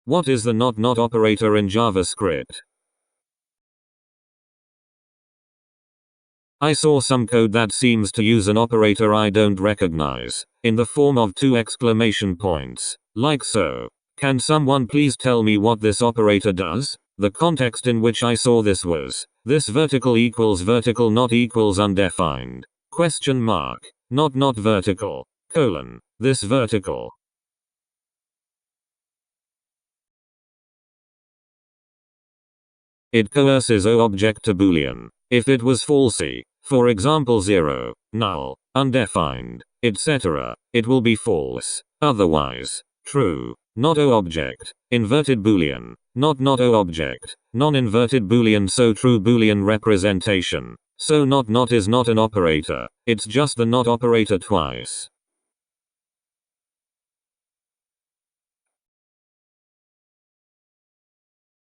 What is the not operator in JavaScript? I saw some code that seems to use an operator I don't recognize, in the form of 2 exclamation points, like so. Can someone please tell me what this operator does? The context in which I saw this was, this vertical equals vertical not equals undefined. Question mark. Not vertical. Colon. This vertical. It coerces O_object to boolean. If it was falsy, for example 0, null, undefined, etc., it will be false. Otherwise, true. Not O_object. Inverted boolean. Not O_object. Non-inverted boolean. So true boolean representation. So not is not an operator. It's just the not operator twice.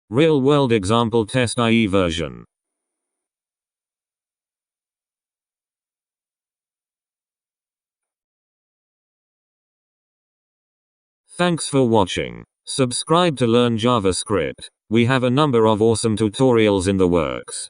Real-world example test IE version. Thanks for watching. Subscribe to learn JavaScript. We have a number of awesome tutorials in the works.